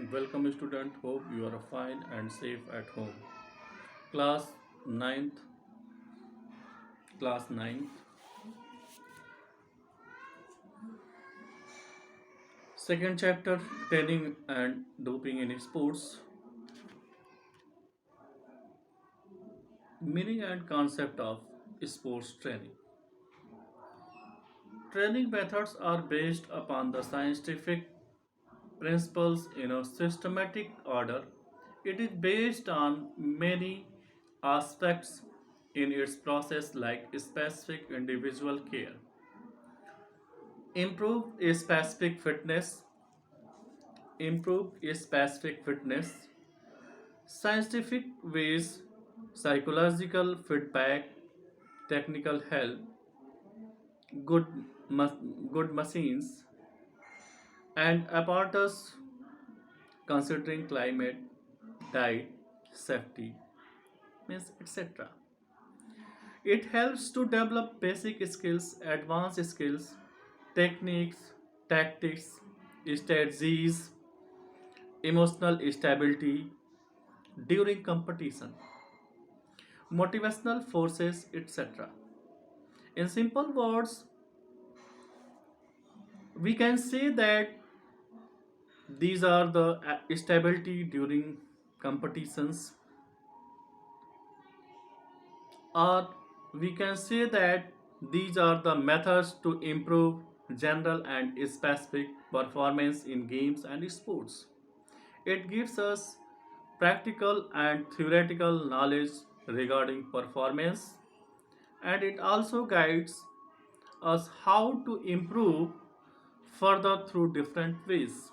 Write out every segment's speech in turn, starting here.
Welcome student, hope you are fine and safe at home. Class ninth, class ninth, second chapter, training and doping in sports, meaning and concept of sports training. Training methods are based upon the scientific principles in a systematic order. It is based on many aspects in its process like specific individual care, improve specific fitness, scientific ways, psychological feedback, technical help, good good machines, and apparatus considering climate, diet, safety, means etc. It helps to develop basic skills, advanced skills, techniques, tactics, strategies, emotional stability during competition, motivational forces, etc. In simple words, we can say that these are the stability during competitions, or we can say that these are the methods to improve general and specific performance in games and sports. It gives us practical and theoretical knowledge regarding performance, and it also guides us how to improve further through different ways.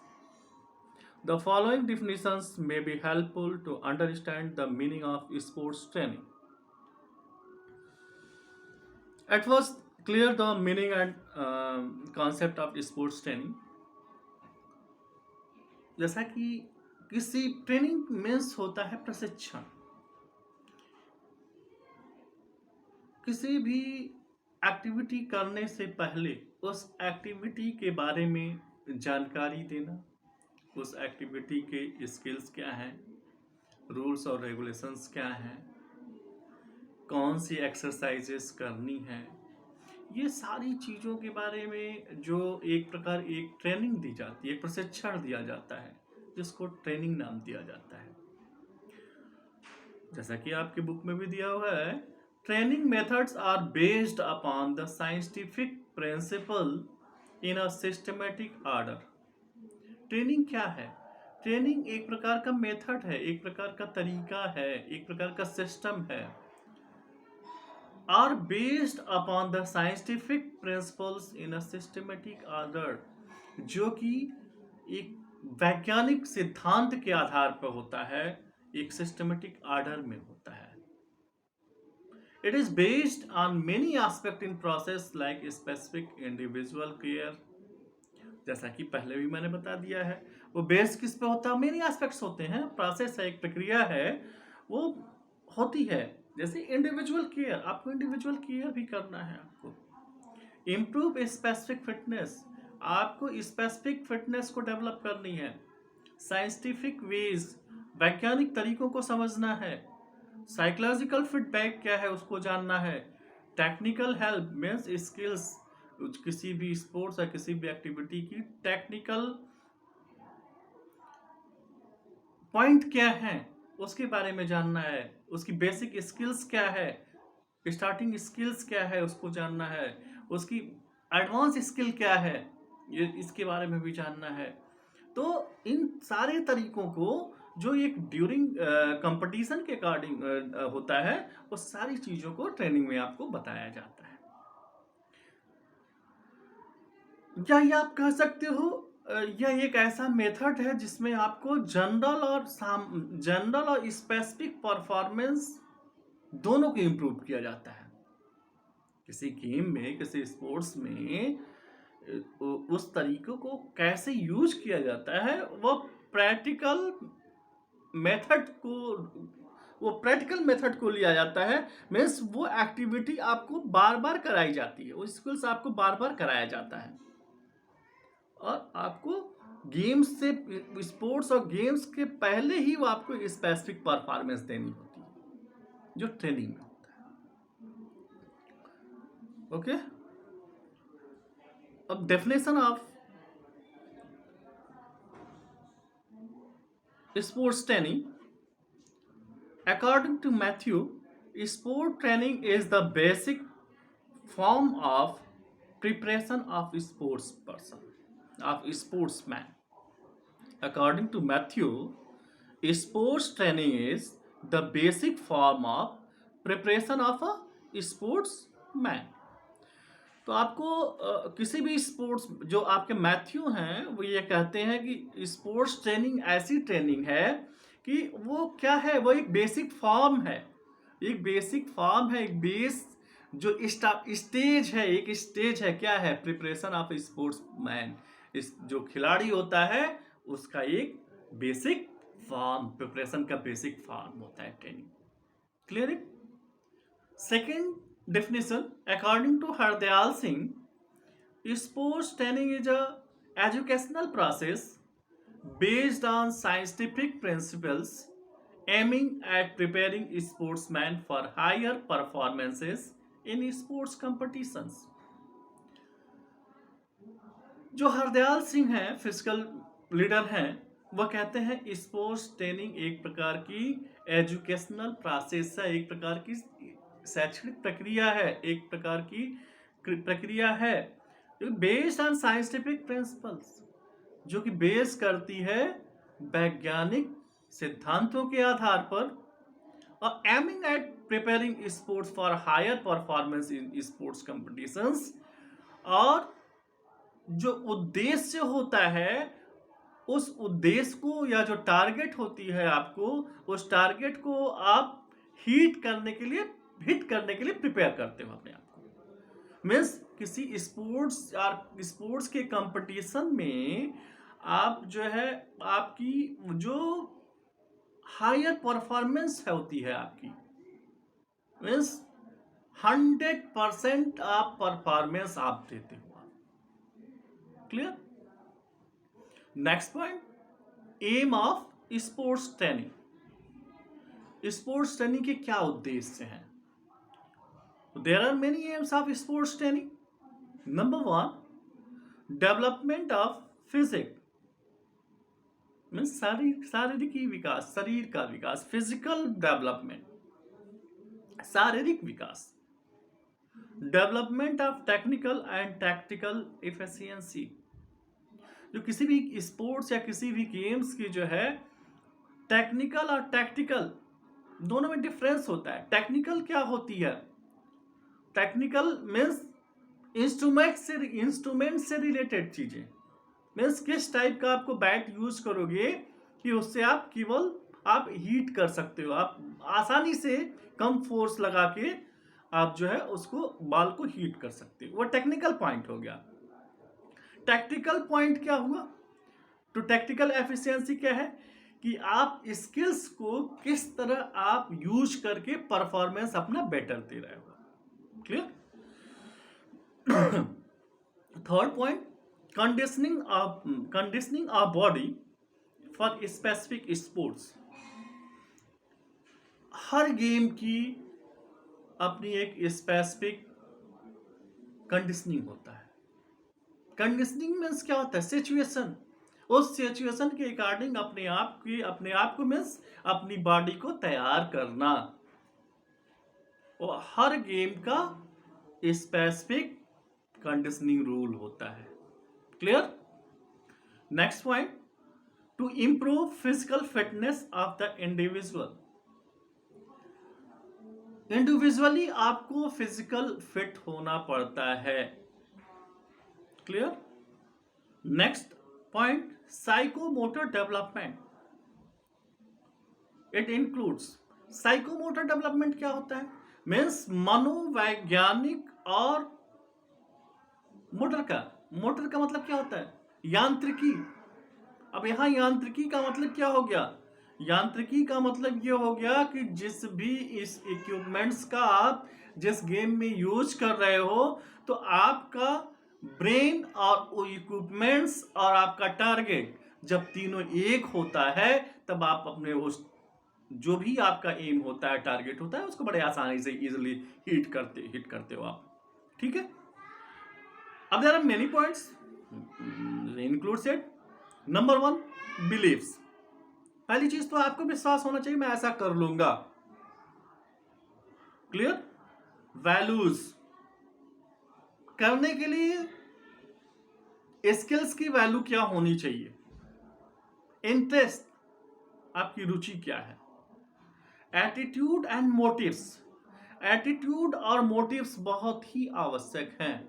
The following definitions may be helpful to understand the meaning of sports training. At first, clear the meaning and concept of sports training. जैसा कि किसी training means होता है प्रशिक्षण। किसी भी activity करने से पहले उस एक्टिविटी के बारे में जानकारी देना, उस एक्टिविटी के स्किल्स क्या हैं, रूल्स और रेगुलेशंस क्या हैं, कौन सी एक्सरसाइजेस करनी है, ये सारी चीज़ों के बारे में जो एक प्रकार एक ट्रेनिंग दी जाती है, एक प्रशिक्षण दिया जाता है, जिसको ट्रेनिंग नाम दिया जाता है। जैसा कि आपकी बुक में भी दिया हुआ है, training methods are based upon the scientific principle in a systematic order. Training क्या है? ट्रेनिंग एक प्रकार का मेथड है, एक प्रकार का तरीका है, एक प्रकार का सिस्टम है। Are based upon the scientific principles in a systematic order, जो कि एक वैज्ञानिक सिद्धांत के आधार पर होता है, एक सिस्टमेटिक ऑर्डर में होता है। It is based on many aspect in process like specific individual care. जैसा कि पहले भी मैंने बता दिया है, वो बेस किस पे होता है? मेनी एस्पेक्ट्स होते हैं, प्रोसेस है, एक प्रक्रिया है, वो होती है। जैसे इंडिविजुअल केयर, आपको इंडिविजुअल केयर भी करना है। आपको इम्प्रूव स्पेसिफिक फिटनेस, आपको स्पेसिफिक फिटनेस को डेवलप करनी है। साइंटिफिक वेज, वैज्ञानिक तरीकों को समझना है। साइकोलॉजिकल फीडबैक क्या है उसको जानना है। टेक्निकल हेल्प मीन्स स्किल्स, किसी भी स्पोर्ट्स या किसी भी एक्टिविटी की टेक्निकल पॉइंट क्या है उसके बारे में जानना है। उसकी बेसिक स्किल्स क्या है, स्टार्टिंग स्किल्स क्या है उसको जानना है। उसकी एडवांस स्किल क्या है, ये इसके बारे में भी जानना है। तो इन सारे तरीकों को जो एक ड्यूरिंग कंपटीशन के अकॉर्डिंग होता है, वो सारी चीज़ों को ट्रेनिंग में आपको बताया जाता है। क्या ये आप कह सकते हो यह एक ऐसा मेथड है जिसमें आपको जनरल और स्पेसिफिक परफॉर्मेंस दोनों को इम्प्रूव किया जाता है। किसी गेम में, किसी स्पोर्ट्स में उस तरीकों को कैसे यूज किया जाता है, वो प्रैक्टिकल मेथड को लिया जाता है। मीन्स वो एक्टिविटी आपको बार बार कराई जाती है, वो स्किल्स आपको बार बार कराया जाता है, और आपको गेम्स से, स्पोर्ट्स और गेम्स के पहले ही वो आपको स्पेसिफिक परफॉर्मेंस देनी होती है जो ट्रेनिंग में होता है। ओके, अब definition of sports training, according to Matthew, sport training is the basic form of preparation of sports person, of sportsman. According to Matthew, sports training is the basic form of preparation of a sportsman. तो आपको किसी भी sports, जो आपके Matthew हैं वो ये कहते हैं कि स्पोर्ट्स ट्रेनिंग ऐसी ट्रेनिंग है कि वो क्या है, वो एक बेसिक फॉर्म है, एक बेसिक फॉर्म है, एक बेस जो स्टेज है, एक स्टेज है, क्या है, प्रिपरेशन ऑफ स्पोर्ट्स मैन, इस जो खिलाड़ी होता है उसका एक बेसिक फॉर्म, प्रिपरेशन का बेसिक फॉर्म होता है ट्रेनिंग। क्लियर है? Second definition, according to Hardyal Singh, sports training is a educational process based on scientific principles aiming at preparing sportsmen for higher performances in sports competitions. जो हरदयाल सिंह हैं, physical leader हैं, वह कहते हैं sports training एक प्रकार की एजुकेशनल प्रोसेस है, एक प्रकार की शैक्षणिक प्रक्रिया है, एक प्रकार की प्रक्रिया है बेस्ड ऑन साइंटिफिक प्रिंसिपल्स, जो कि बेस करती है वैज्ञानिक सिद्धांतों के आधार पर, और aiming at preparing sports for higher performance in sports competitions, और जो उद्देश्य होता है उस उद्देश्य को, या जो टारगेट होती है आपको, उस टारगेट को आप हिट करने के लिए प्रिपेयर करते हो अपने आप को। मीन्स किसी स्पोर्ट्स के कंपटीशन में आप जो है, आपकी जो हायर परफॉर्मेंस होती है आपकी, मीन्स 100% आप परफॉर्मेंस आप देते हो। Clear? Next point, aim of sports training. Sports training के क्या उद्देश्य हैं? There are many aims of sports training. Number one, development of physics, means शारीरिक विकास, शरीर का विकास, फिजिकल डेवलपमेंट, शारीरिक विकास। Development of technical and tactical efficiency, जो किसी भी स्पोर्ट्स या किसी भी गेम्स की जो है टेक्निकल और टैक्टिकल दोनों में डिफरेंस होता है। टेक्निकल क्या होती है? टेक्निकल मीन्स इंस्ट्रूमेंट से रिलेटेड चीजें, मीन्स किस टाइप का आपको बैट यूज करोगे कि उससे आप केवल आप हीट कर सकते हो, आप आसानी से कम फोर्स लगा के आप जो है उसको बॉल को हीट कर सकते हो, वो टेक्निकल पॉइंट हो गया। टैक्टिकल पॉइंट क्या हुआ? तो टैक्टिकल एफिशिएंसी क्या है कि आप स्किल्स को किस तरह आप यूज करके परफॉर्मेंस अपना बेटर दे रहे हो। Clear? Third point, conditioning of body for specific sports. Her game की अपनी एक स्पेसिफिक कंडीशनिंग होता है। कंडीशनिंग मीन्स क्या होता है? सिचुएशन, उस सिचुएशन के अकॉर्डिंग अपने आप को मीन्स अपनी बॉडी को तैयार करना, और हर गेम का स्पेसिफिक कंडीशनिंग रूल होता है। Clear? Next point, to improve physical fitness of the individual. Individually आपको फिजिकल फिट होना पड़ता है। Clear? Next point, psychomotor development. It includes, psychomotor development क्या होता है? मीन्स मनोवैज्ञानिक और मोटर का मतलब क्या होता है? यांत्रिकी। अब यहां यांत्रिकी का मतलब क्या हो गया? यांत्रिकी का मतलब ये हो गया कि जिस भी इस इक्विपमेंट्स का आप जिस गेम में यूज कर रहे हो, तो आपका ब्रेन और इक्विपमेंट्स और आपका टारगेट जब तीनों एक होता है, तब आप अपने उस जो भी आपका एम होता है, टारगेट होता है, उसको बड़े आसानी से इजीली हिट करते हो आप। ठीक है। अब there are many points includes it. Number 1, believes. पहली चीज तो आपको विश्वास होना चाहिए, मैं ऐसा कर लूंगा। क्लियर। वैल्यूज। करने के लिए स्किल्स की वैल्यू क्या होनी चाहिए? इंटरेस्ट, आपकी रुचि क्या है? Attitude and motives. एटीट्यूड और मोटिव्स बहुत ही आवश्यक हैं।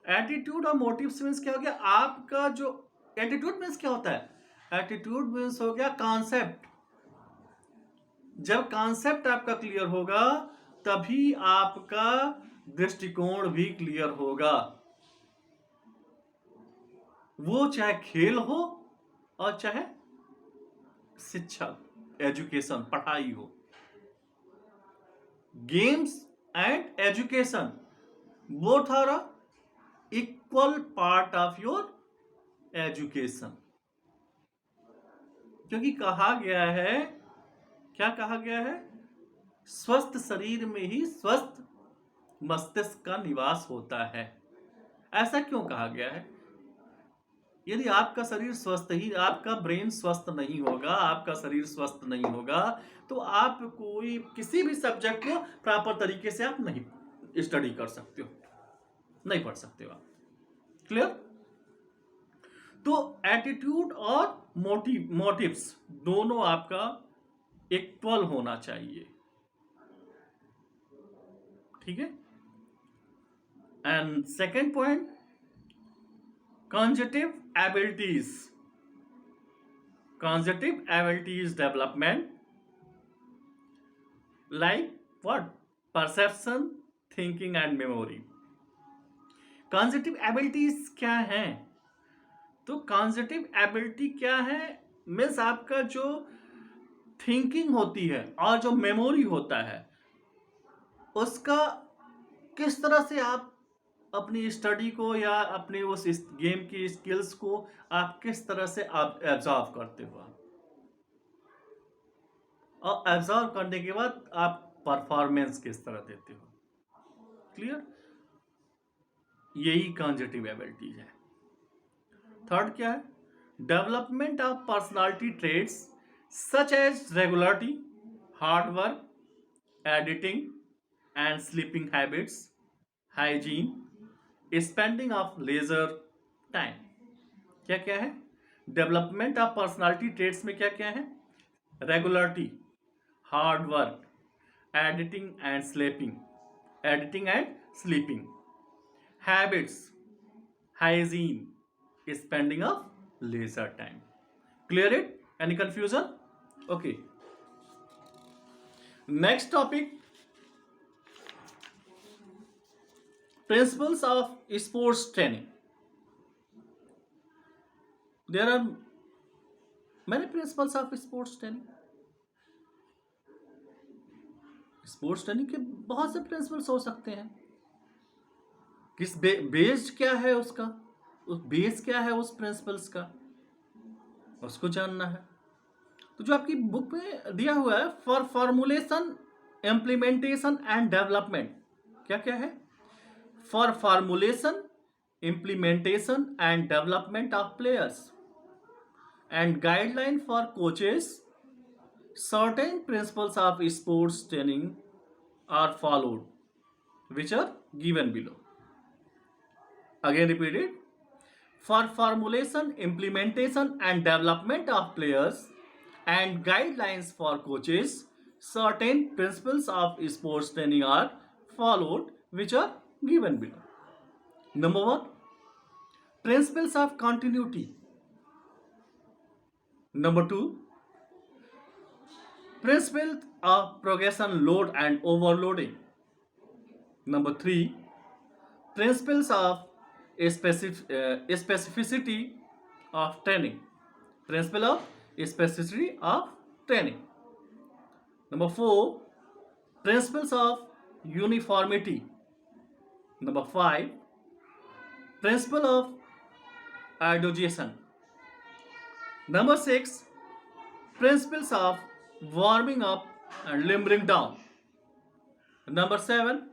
एटीट्यूड और मोटिव्स मीन्स क्या हो गया? आपका जो एटीट्यूड मीन्स क्या होता है? एटीट्यूड मीन्स हो गया कॉन्सेप्ट। जब कॉन्सेप्ट आपका क्लियर होगा, तभी आपका दृष्टिकोण भी क्लियर होगा। वो चाहे खेल हो और चाहे शिक्षा, एजुकेशन, पढ़ाई हो। Games and education both are a equal part of your education. क्योंकि कहा गया है, क्या कहा गया है? स्वस्थ शरीर में ही स्वस्थ मस्तिष्क का निवास होता है। ऐसा क्यों कहा गया है? यदि आपका शरीर स्वस्थ ही, आपका ब्रेन स्वस्थ नहीं होगा, आपका शरीर स्वस्थ नहीं होगा, तो आप कोई किसी भी सब्जेक्ट को प्रॉपर तरीके से आप नहीं स्टडी कर सकते हो, नहीं पढ़ सकते हो आप। क्लियर। तो एटीट्यूड और मोटिव्स दोनों आपका इक्वल होना चाहिए। ठीक है। And second point, cognitive abilities. Cognitive abilities development, like what? Perception, thinking and memory. Cognitive abilities क्या हैं? तो cognitive ability क्या है? मीन्स आपका जो थिंकिंग होती है और जो मेमोरी होता है, उसका किस तरह से आप अपनी स्टडी को या अपने उस गेम की स्किल्स को आप किस तरह से आप एब्जॉर्व करते हो, और एब्जॉर्व करने के बाद आप परफॉर्मेंस किस तरह देते हो। क्लियर। यही कॉन्जेटिव एबिलिटीज है। थर्ड क्या है? Development of personality traits such as regularity, hard work, editing and sleeping habits, hygiene, spending of leisure time. क्या क्या है? डेवलपमेंट ऑफ पर्सनालिटी ट्रेड्स में क्या क्या है? Regularity, hard work, editing and sleeping, habits, hygiene, spending of leisure time. Clear it? Any confusion? Okay. Next topic, principles of sports training. There are many principles of sports training. Sports training के बहुत से principles हो सकते हैं। किस based क्या है उसका, उस बेस क्या है उस प्रिंसिपल्स का, उसको जानना है। तो जो आपकी बुक में दिया हुआ है, for formulation, implementation and development, क्या क्या है? For formulation, implementation and development of players and guideline for coaches, certain principles of sports training are followed, which are given below. Again repeat it. For formulation, implementation and development of players and guidelines for coaches, certain principles of sports training are followed, which are given below. Number 1, principles of continuity. Number 2, principles of progression, load and overloading. Number 3, principles of specificity of training. Principle of specificity of training. Number 4, principles of uniformity. Number 5, principle of digestion. Number 6, principles of warming up and limbering down. Number 7,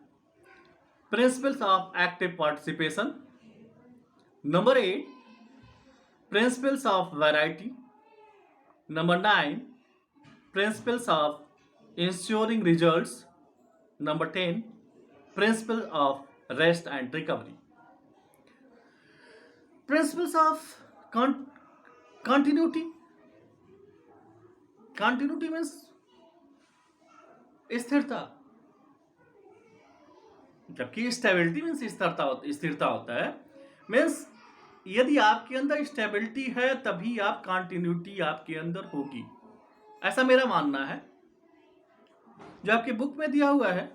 principles of active participation. Number 8, principles of variety. Number 9, principles of ensuring results. Number 10, principle of rest and recovery. Principles of continuity. Continuity means स्थिरता, जबकि stability means स्थिरता होता है। Means यदि आपके अंदर stability है तभी आप कंटिन्यूटी आपके अंदर होगी, ऐसा मेरा मानना है। जो आपके बुक में दिया हुआ है,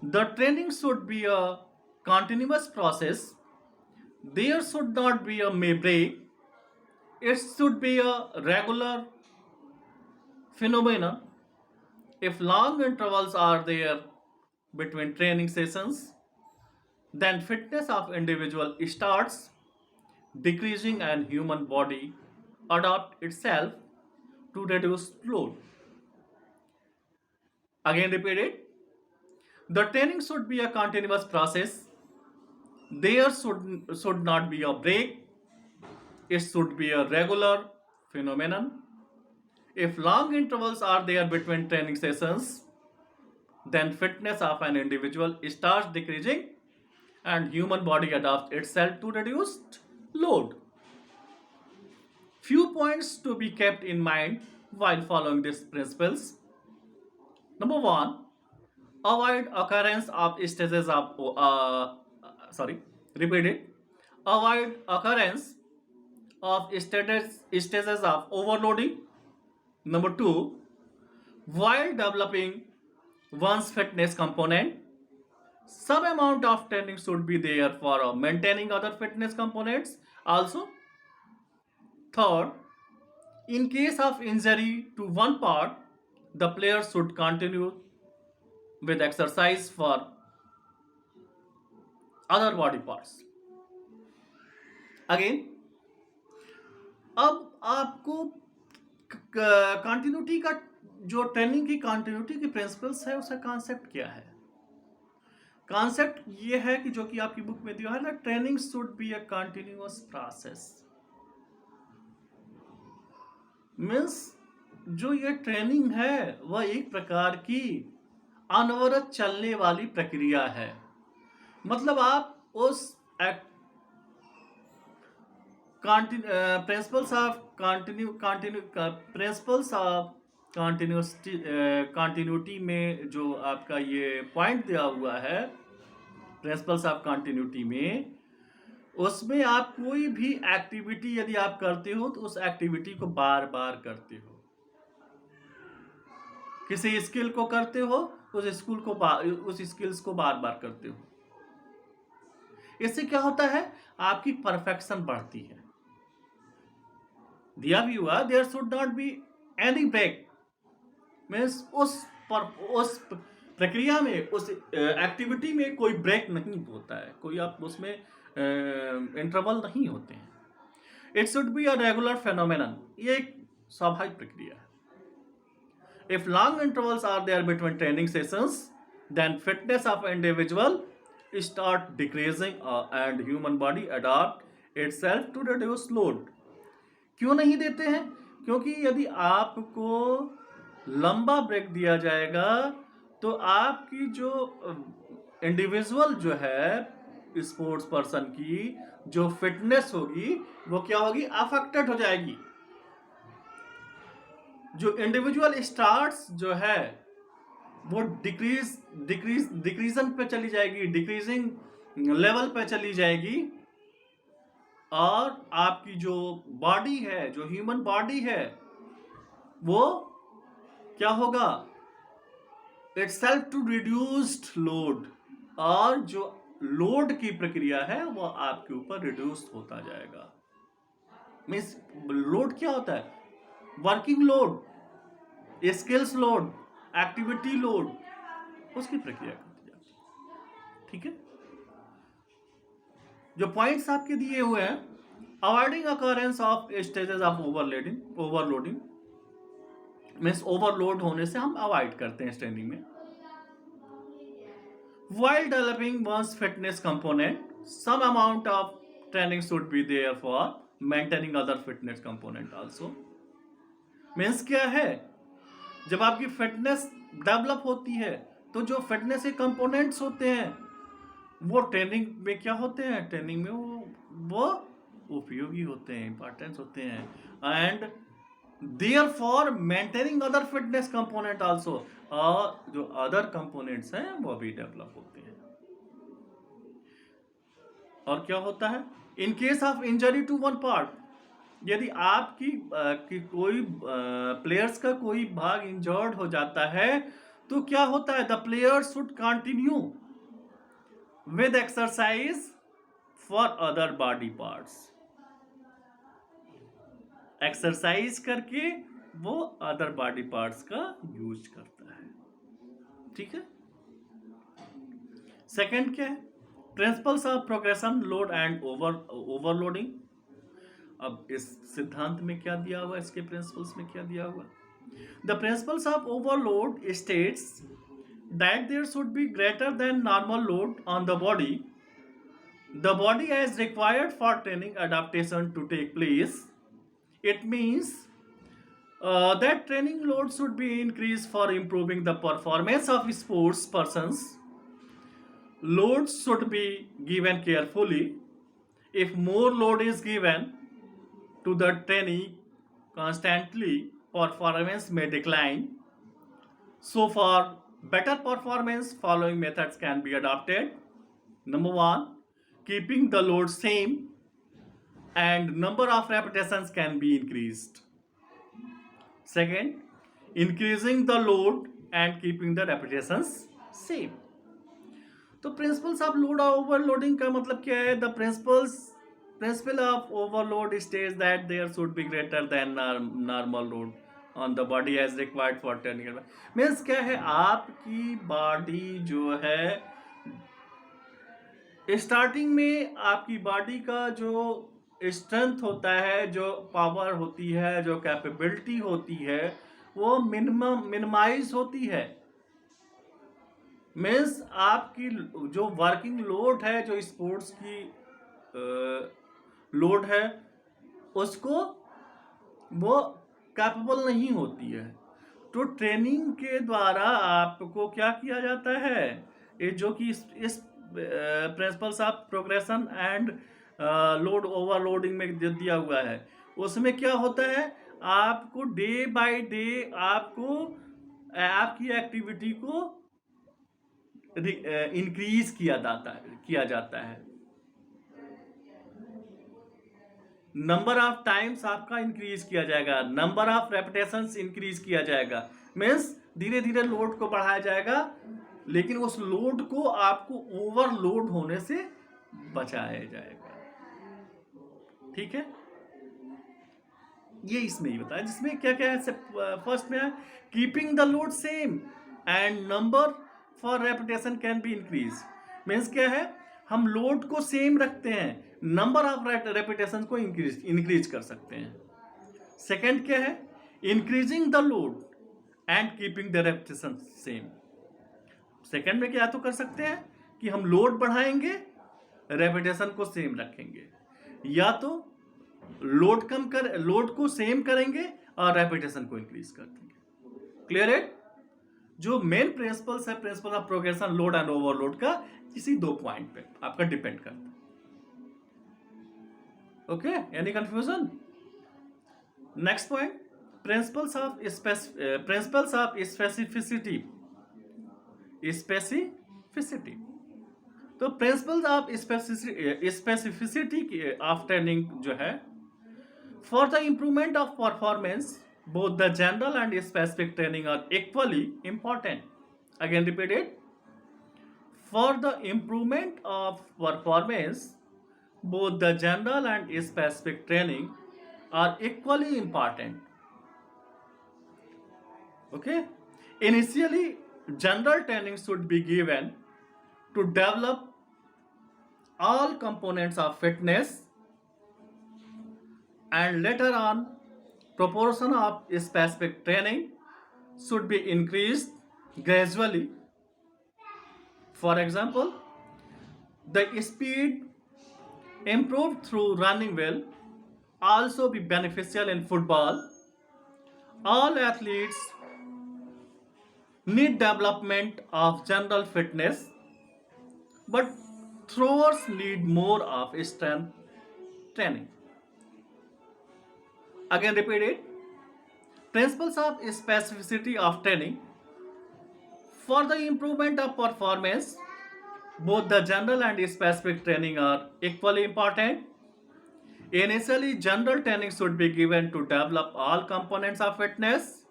the training should be a continuous process, there should not be a may break, it should be a regular phenomenon. If long intervals are there between training sessions, then fitness of individual starts decreasing and human body adapt itself to reduce load. Again repeat it. The training should be a continuous process. There should not be a break. It should be a regular phenomenon. If long intervals are there between training sessions, then fitness of an individual starts decreasing and human body adapts itself to reduced load. Few points to be kept in mind while following these principles. Number 1, avoid occurrence of stages of avoid occurrence of stages of overloading. Number 2, while developing one's fitness component, some amount of training should be there for maintaining other fitness components also. Third, in case of injury to one part, the player should continue with exercise for other body parts. Again, अब आपको continuity का जो training की continuity की principles है उसका concept क्या है? कॉन्सेप्ट ये है कि जो कि आपकी बुक में दिया है ना, training should be a continuous process. Means जो ये ट्रेनिंग है वह एक प्रकार की अनवरत चलने वाली प्रक्रिया है। मतलब आप उस प्रिंसिपल्स ऑफ कंटिन्यूटी में जो आपका ये पॉइंट दिया हुआ है, प्रिंसिपल्स ऑफ कंटिन्यूटी में, उसमें आप कोई भी एक्टिविटी यदि आप करते हो तो उस एक्टिविटी को बार बार करते हो। किसी स्किल को करते हो, उस स्किल्स को बार बार करते हो। इससे क्या होता है? आपकी परफेक्शन बढ़ती है। दिया भी हुआ there should not be any break, means उस प्रक्रिया में, उस एक्टिविटी में कोई ब्रेक नहीं होता है, कोई आप उसमें इंटरवल नहीं होते हैं। It should be a regular phenomenon, ये एक स्वाभाविक प्रक्रिया है। If long intervals are there between training sessions, then fitness of individual start decreasing and human body adopt itself to reduce load. क्यों नहीं देते हैं? क्योंकि यदि आपको लंबा ब्रेक दिया जाएगा तो आपकी जो इंडिविजुअल जो है स्पोर्ट्स पर्सन की जो फिटनेस होगी वो क्या होगी? अफेक्टेड हो जाएगी। जो इंडिविजुअल स्टार्ट्स जो है वो डिक्रीजन पे चली जाएगी, डिक्रीजिंग लेवल पे चली जाएगी, और आपकी जो बॉडी है, जो ह्यूमन बॉडी है, वो क्या होगा? इटसेल्फ टू रिड्यूस्ड लोड, और जो लोड की प्रक्रिया है वो आपके ऊपर रिड्यूस होता जाएगा। मीन्स लोड क्या होता है? Working load, skills load, activity load, उसकी प्रक्रिया करती जाती है। ठीक है? जो पॉइंट्स आपके दिए हुए हैं, avoiding occurrence of stages of overloading means overload होने से हम अवॉइड करते हैं ट्रेनिंग में. While developing one's fitness component, some amount of training should be there for maintaining other fitness component also. Means क्या है, जब आपकी फिटनेस डेवलप होती है तो जो फिटनेस के कंपोनेंट्स होते हैं वो ट्रेनिंग में क्या होते हैं, ट्रेनिंग में वो उपयोगी होते हैं, इंपॉर्टेंस होते हैं. And there for maintaining other fitness component also, और जो अदर कंपोनेंट्स हैं वो भी डेवलप होते हैं. और क्या होता है, in case of injury to one part, यदि आपकी की कोई प्लेयर्स का कोई भाग इंजर्ड हो जाता है तो क्या होता है, the player should continue with exercise for other body parts. Exercise करके वो अदर बॉडी पार्ट्स का यूज करता है. ठीक है. सेकंड क्या है, principles of progression, load and overloading. अब इस सिद्धांत में क्या दिया हुआ, इसके प्रिंसिपल्स में क्या दिया हुआ, the principles of overload states that there should be greater than normal load on the body as required for training adaptation to take place. It means that training load should be increased for improving the performance of sports persons. Loads should be given carefully. If more load is given to the trainee constantly, performance may decline. So for better performance, following methods can be adopted. Number 1, keeping the load same and number of repetitions can be increased. Second, increasing the load and keeping the repetitions same. तो principles of load और overloading का मतलब क्या है, the principle of overload stage that there should be greater than normal load on the body as required for training. Means क्या है, आपकी body जो है स्टार्टिंग में आपकी बॉडी का जो स्ट्रेंथ होता है, जो पावर होती है, जो कैपेबिलिटी होती है, वो मिनिमाइज होती है. मीन्स आपकी जो वर्किंग लोड है, जो स्पोर्ट्स की लोड है, उसको वो कैपेबल नहीं होती है. तो ट्रेनिंग के द्वारा आपको क्या किया जाता है, ये जो कि इस principles of progression and load overloading में जो दिया हुआ है, उसमें क्या होता है, आपको डे बाय डे आपको आपकी एक्टिविटी को इंक्रीज किया जाता है. नंबर ऑफ टाइम्स आपका इंक्रीज किया जाएगा, नंबर ऑफ रेपिटेशंस इंक्रीज किया जाएगा. मीन्स धीरे धीरे लोड को बढ़ाया जाएगा, लेकिन उस लोड को आपको ओवरलोड होने से बचाया जाएगा. ठीक है, ये इसमें ही बताया, जिसमें क्या क्या है. फर्स्ट में है keeping the load same and number for repetition can be increase. Means क्या है, हम लोड को सेम रखते हैं, नंबर ऑफ रेपिटेशन को इंक्रीज कर सकते हैं. सेकंड क्या है, increasing the load and keeping the repetition same. Second में क्या तो कर सकते हैं कि हम लोड बढ़ाएंगे, रेपिटेशन को सेम रखेंगे, या तो लोड को सेम करेंगे और रेपिटेशन को इंक्रीज कर देंगे. क्लियर है. जो मेन प्रिंसिपल्स है, principle of progression, load and overload का, इसी 2 पॉइंट पे आपका डिपेंड करता है. Okay, any confusion. Next point, principles of specificity. तो principles of specificity of training जो है, for the improvement of performance both the general and specific training are equally important. Again repeated, for the improvement of performance both the general and specific training are equally important. Okay, initially general training should be given to develop all components of fitness, and later on proportion of specific training should be increased gradually. For example, the speed improved through running will also be beneficial in football. All athletes need development of general fitness, but throwers need more of strength training. Again, repeat it. Principles of specificity of training. For the improvement of performance, both the general and specific training are equally important. Initially, general training should be given to develop all components of fitness,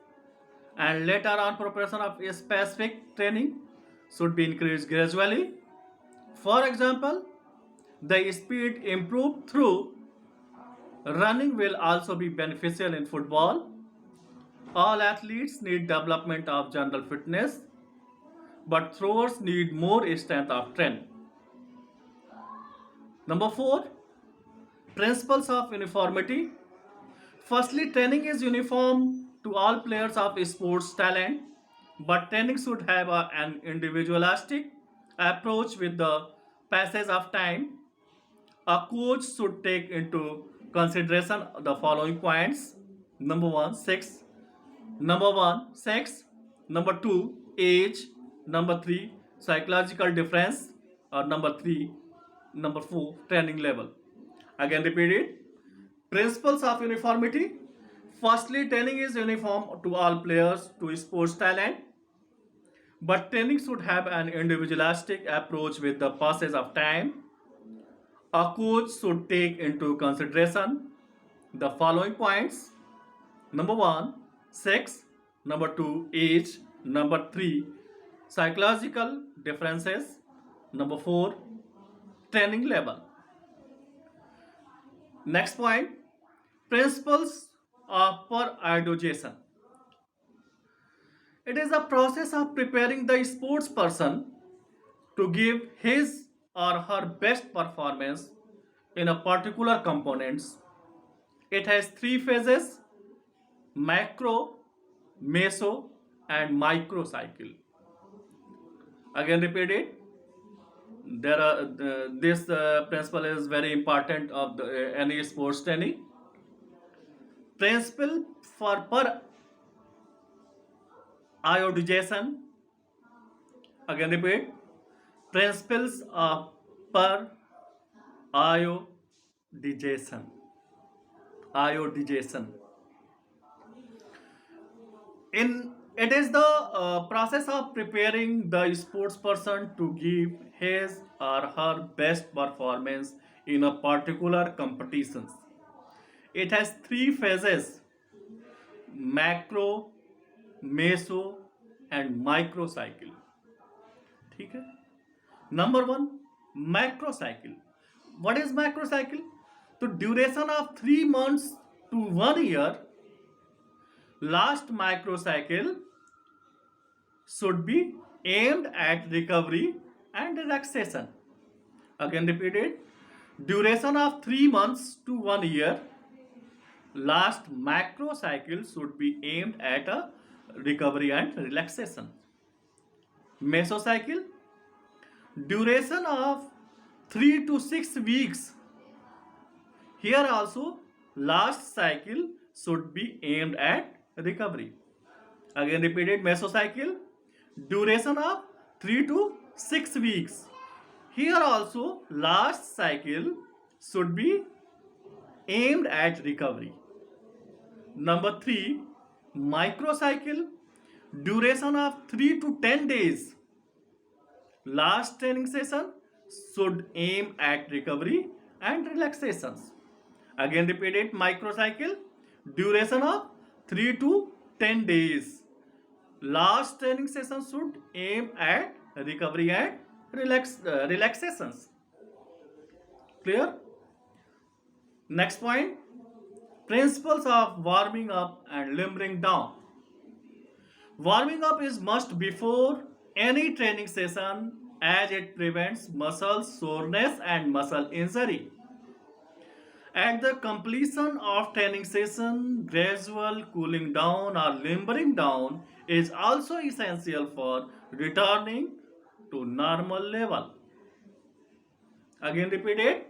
and later on, preparation of specific training should be increased gradually. For example, the speed improved through running will also be beneficial in football. All athletes need development of general fitness, but throwers need more strength of training. Number 4, principles of uniformity. Firstly, training is uniform to all players of sports talent, but training should have an individualistic approach with the passage of time. A coach should take into consideration the following points. Number one, sex. Number one, sex. Number two, age. Number three, psychological difference. Or number three, number four, training level. Again, repeat it. Principles of uniformity. Firstly, training is uniform to all players to sports talent, but training should have an individualistic approach with the passage of time. A coach should take into consideration the following points. Number one, sex. Number two, age. Number three, psychological differences. Number four, training level. Next point, principles of periodization. It is a process of preparing the sports person to give his or her best performance in a particular components. It has three phases: macro, meso, and micro cycle. Again, repeat it. This principle is very important of any sports training. Principle for per iodization. Again, repeat. Principles of per iodization. Iodization. It is the process of preparing the sports person to give his or her best performance in a particular competitions. It has three phases: macro, meso, and micro cycle. ठीक है. Number one, macro cycle. What is macro cycle? The duration of 3 months to 1 year. Last macro cycle should be aimed at recovery and relaxation. Again, repeat it. Duration of 3 months to 1 year. Last macro cycle should be aimed at a recovery and relaxation. Mesocycle, duration of 3 to 6 weeks. Here also, last cycle should be aimed at recovery. Again, repeated. Mesocycle, duration of 3 to 6 weeks. Here also, last cycle should be aimed at recovery. Number 3, microcycle, duration of 3 to 10 days. Last training session should aim at recovery and relaxations. Again, repeat it. Microcycle, duration of 3 to 10 days. Last training session should aim at recovery and relaxations. Clear? Next point, principles of warming up and limbering down. Warming up is must before any training session as it prevents muscle soreness and muscle injury. At the completion of training session, gradual cooling down or limbering down is also essential for returning to normal level. Again repeat it.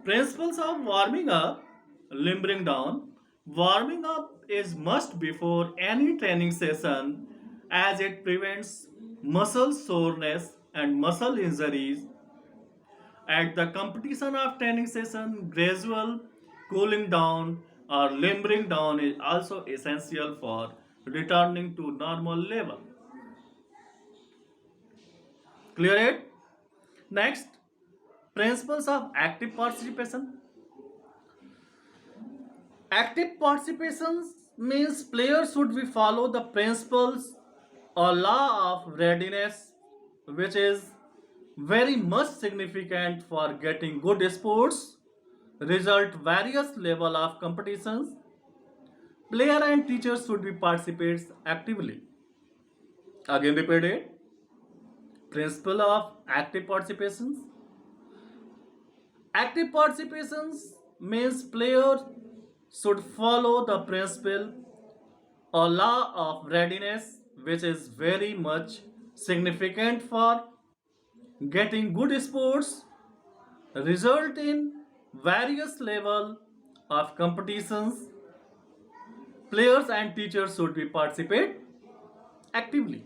Principles of warming up, limbering down. Warming up is must before any training session as it prevents muscle soreness and muscle injuries. At the completion of training session, gradual cooling down or limbering down is also essential for returning to normal level. Clear it? Next, principles of active participation. Active participation means players should be follow the principles or law of readiness, which is very much significant for getting good sports result various level of competitions. Player and teachers should be participates actively. Again repeat it. Principle of active participations. Active participations means player should follow the principle or law of readiness, which is very much significant for getting good sports result in various level of competitions. Players and teachers should be participate actively.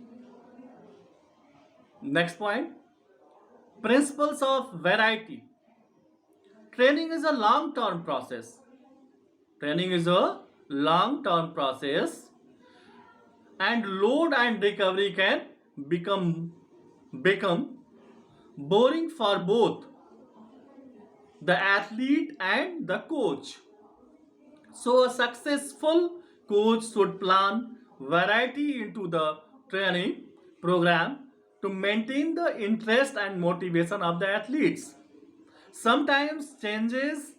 Next point, principles of variety. Training is a long term process. Training is a long term process and load and recovery can become become boring for both the athlete and the coach. So a successful coach should plan variety into the training program to maintain the interest and motivation of the athletes. Sometimes changes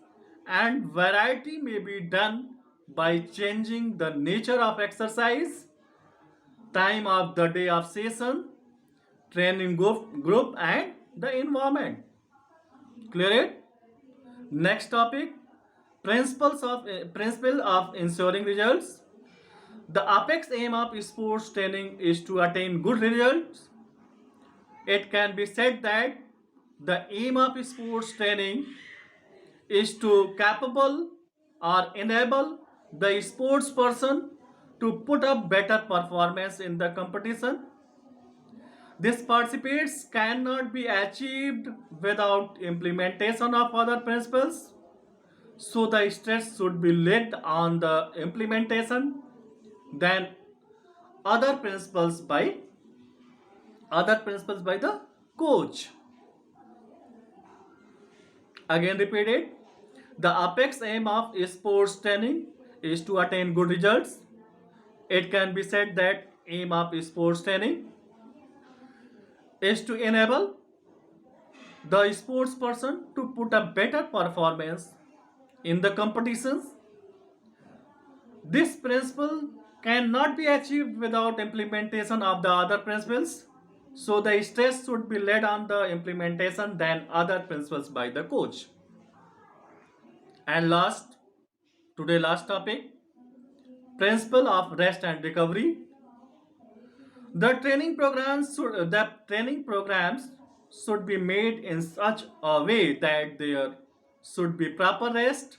and variety may be done by changing the nature of exercise, time of the day of session, training group and the environment. Clear it? Next topic, principle of ensuring results. The apex aim of sports training is to attain good results. It can be said that the aim of sports training is to capable or enable the sports person to put up better performance in the competition. This participates cannot be achieved without implementation of other principles. So the stress should be laid on the implementation than other principles by the coach. Again repeat it. The apex aim of sports training is to attain good results. It can be said that aim of sports training is to enable the sports person to put a better performance in the competitions. This principle cannot be achieved without implementation of the other principles. So the stress should be laid on the implementation than other principles by the coach. And last topic, principle of rest and recovery. The training programs should be made in such a way that there should be proper rest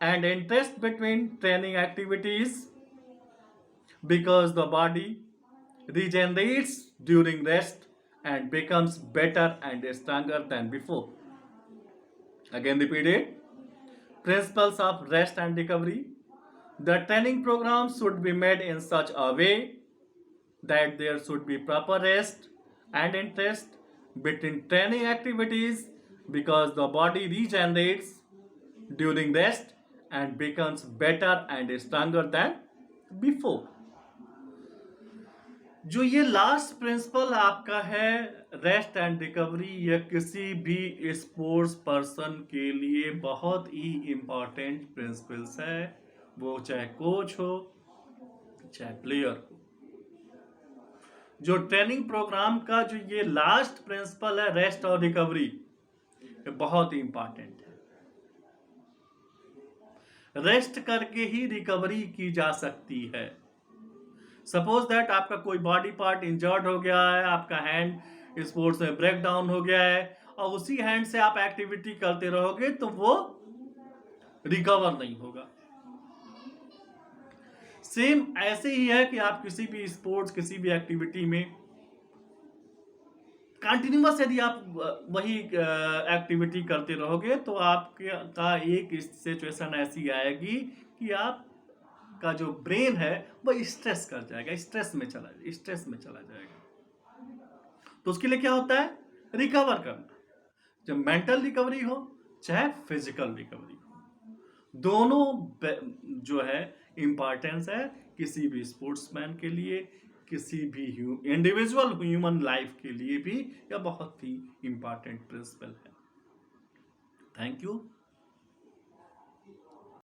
and interest between training activities because the body regenerates during rest and becomes better and stronger than before. Again repeat it. Principles of rest and recovery. The training program should be made in such a way that there should be proper rest and interest between training activities because the body regenerates during rest and becomes better and stronger than before. जो ये last principal आपका है rest and recovery, यह किसी भी sports person के लिए बहुत ही इम्पॉर्टेंट प्रिंसिपल्स है, वो चाहे कोच हो चाहे प्लेयर हो। जो ट्रेनिंग प्रोग्राम का जो ये लास्ट प्रिंसिपल है, रेस्ट और रिकवरी, ये बहुत ही इंपॉर्टेंट है। रेस्ट करके ही रिकवरी की जा सकती है। सपोज दैट आपका कोई बॉडी पार्ट इंजर्ड हो गया है, आपका हैंड स्पोर्ट्स में ब्रेक डाउन हो गया है, और उसी हैंड से आप एक्टिविटी करते रहोगे तो वो रिकवर नहीं होगा। सेम ऐसे ही है कि आप किसी भी स्पोर्ट्स, किसी भी एक्टिविटी में कंटिन्यूअस यदि आप वही एक्टिविटी करते रहोगे तो आपके का एक सिचुएशन ऐसी आएगी कि आप का जो ब्रेन है वो स्ट्रेस कर जाएगा, स्ट्रेस में चला जाएगा। तो उसके लिए क्या होता है? रिकवर करना। जब मेंटल रिकवरी हो चाहे फिजिकल रिकवरी हो, दोनों जो है इंपॉर्टेंस है किसी भी स्पोर्ट्समैन के लिए, किसी भी इंडिविजुअल ह्यूमन लाइफ के लिए भी यह बहुत ही इंपॉर्टेंट प्रिंसिपल है। Thank you.